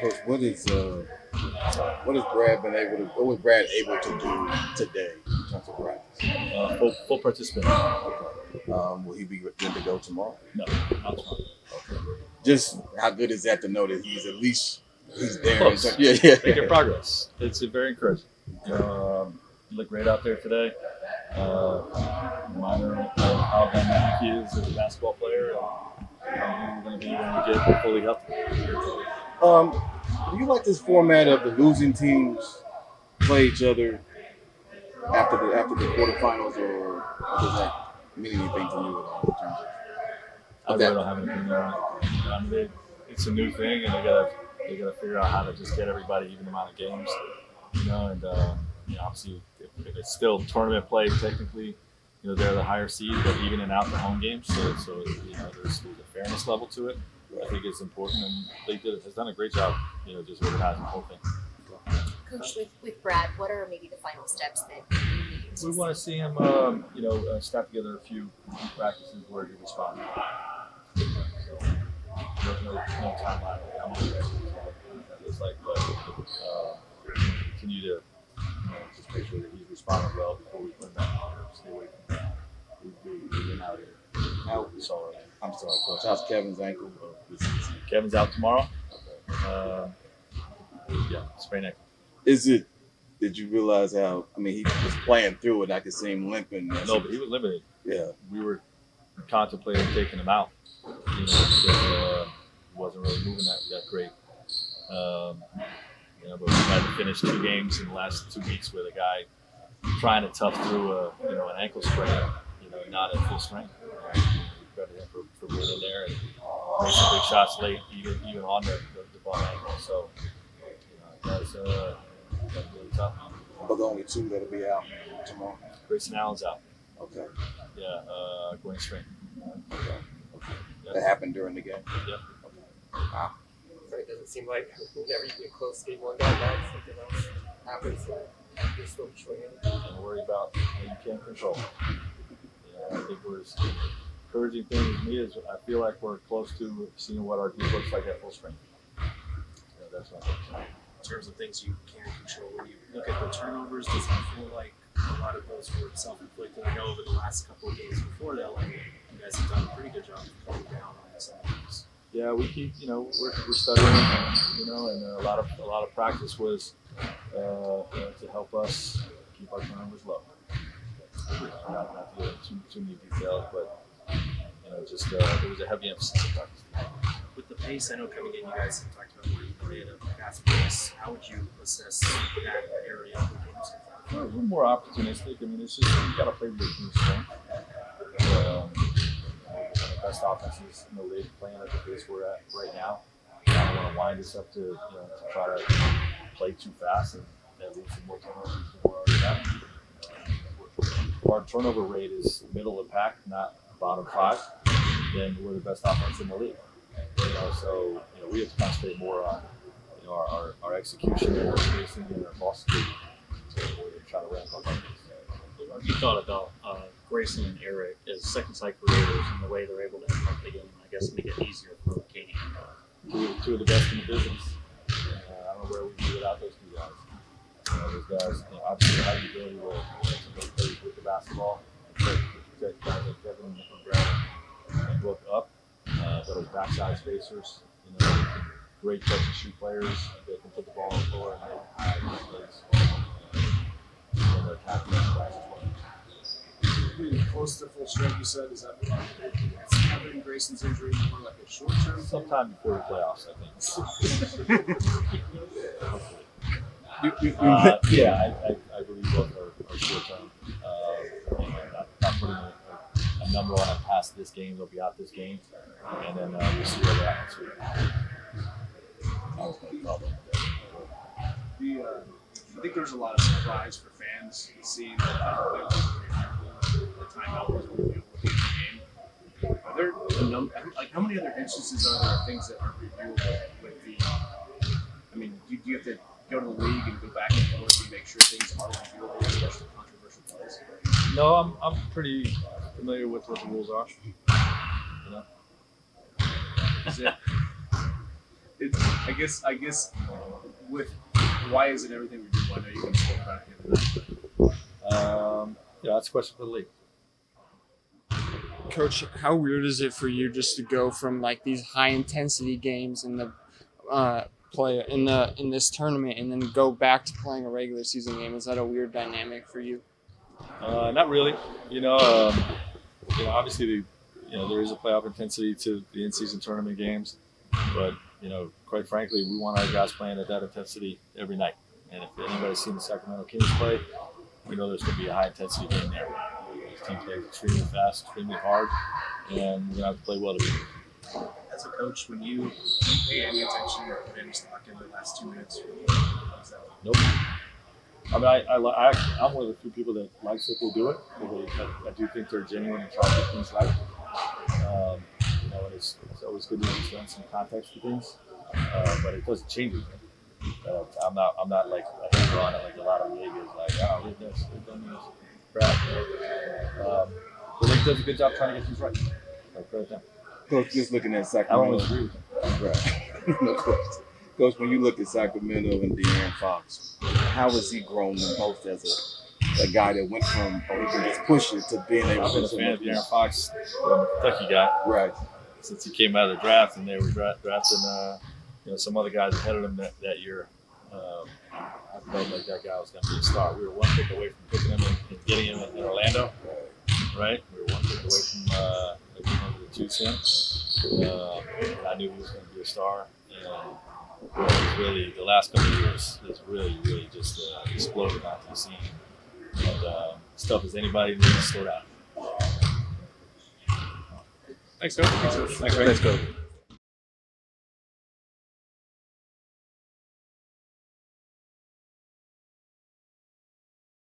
Coach, what has Brad been able to? What was Brad able to do today in terms of practice? Full participant. Okay. Will he be good to go tomorrow? No, not tomorrow. Okay. Just how good is that to know that he's at least there? Close. Yeah. Making progress. It's very encouraging. You look great out there today. Reminder of how dynamic he is as a basketball player and how he's going to be when we get fully healthy. Do you like this format of the losing teams play each other after the quarterfinals, or does that mean anything to you at all in terms I of really that? don't have anything there. I mean, it's a new thing, and they gotta figure out how to just get everybody even amount of games, and obviously if it's still tournament play technically, they're the higher seed, but evening out the home games, so there's a fairness level to it. I think it's important, and has done a great job, just organizing the whole thing. Coach, with Brad, what are maybe the final steps that you need to We want to see him, snap together a few practices where he responds. So, no timeline. I'm not ready. It's like, but continue to just make sure that he's responding well before we put him back on or stay away from that. We've been out here. I'm sorry, Coach. How's Kevin's ankle? Kevin's out tomorrow. Sprained ankle. Did you realize how? I mean, he was playing through it. I could see him limping. No, but he was limited. Yeah. We were contemplating taking him out. Because wasn't really moving that great. But we had to finish 2 games in the last 2 weeks with a guy trying to tough through an ankle sprain, not at full strength. Credit him for being in there and made some big shots late, even on the ball ankle. So, that's really tough. But the only 2 that'll be out tomorrow. Grayson Allen's out. Okay. Yeah, groin strain. Okay. Yes. That happened during the game. Yep. Okay. Wow. It doesn't seem like whenever you get close to game 1 down, something else happens. You're still swinging. Don't worry about what you can't control. I think what's encouraging thing with me is I feel like we're close to seeing what our group looks like at full strength. That's what I think. In terms of things you can control, when you look at the turnovers, does it feel like a lot of those were self-inflicted? I know over the last couple of games before that, you guys have done a pretty good job of cutting down on some of these. Yeah, we keep, we're studying, and a lot of practice was to help us keep our turnovers low. Not to get into too many details, but just there was a heavy emphasis on practice. With the pace, I know coming in, you guys have talked about where you play at a fast pace. How would you assess that area of the games? We're more opportunistic. I mean, it's just you got to play with your team's strength. The best offense is in the league playing at the pace we're at right now. I don't want to wind us up to try to play too fast and leave some more turnovers than we're already having. Our turnover rate is middle of the pack, not bottom 5. Then we're the best offense in the league. So we have to concentrate more on our execution and our spacing and our ball security to try to ramp up our pace. You thought about Grayson and Eric as second side creators and the way they're able to impact the game, I guess, make it easier for Katie. Two of the best in the business. I don't know where we'd be without those 2 guys. Those guys, obviously, have the ability to make plays with the basketball. Guys like Kevin and Durant and look up, but as backside spacers, great catch and shoot players. They can put the ball on the floor and make high plays. And they're tackling guys as well. Being close to full strength, you said, is that covering Grayson's injury more like a short term? Sometime before the playoffs, I think. I believe both are short term. Not putting a number on it past this game. They'll be out this game, and then we'll see where they're at next week. I think there's a lot of surprise for fans seeing that the timeout wasn't reviewed with the game. Are there how many other instances are there of things that aren't reviewable with the? I mean, do you have to go to the league and go back and forth and make sure things are reviewable, especially controversial plays? No, I'm pretty familiar with what the rules are. I guess with why is it everything we do? I know you can spoke about it the other night. Yeah, that's a question for the league. Coach, how weird is it for you just to go from like these high intensity games in the play in this tournament and then go back to playing a regular season game? Is that a weird dynamic for you? Not really. Obviously, there is a playoff intensity to the in-season tournament games, but quite frankly, we want our guys playing at that intensity every night. And if anybody's seen the Sacramento Kings play, we know there's going to be a high intensity game there. This team plays extremely fast, extremely hard, and we're going to have to play well to beat them. As a coach, when you pay any attention or put any stock in the last 2 minutes, Nope. I mean, I'm one of the few people that likes that they do it. I do think they're genuine and trying to get things right. And it's always good to understand some context for things, but it doesn't change anything. I'm not like a hater on it like a lot of the league is like, oh, we've done this, crap. The league does a good job trying to get things right. Right there. Coach, just looking at I Sacramento. don't always agree with him. Right. No question. Coach, when you look at Sacramento and De'Aaron Fox, how has he grown the most as a guy that went from, oh, he can just push it to being able I've to been do a so fan much of De'Aaron Fox, the Kentucky guy, Right. since he came out of the draft, and they were drafting some other guys ahead of him that year. I felt like that guy was going to be a star. We were one pick away from picking him and getting him in Orlando, right? We were one pick away from being able to choose him. And I knew he was going to be a star. And it's really, the last couple of years has really just exploded onto the scene. And stuff as anybody needs to slow down. Thanks, Coach. Let's go.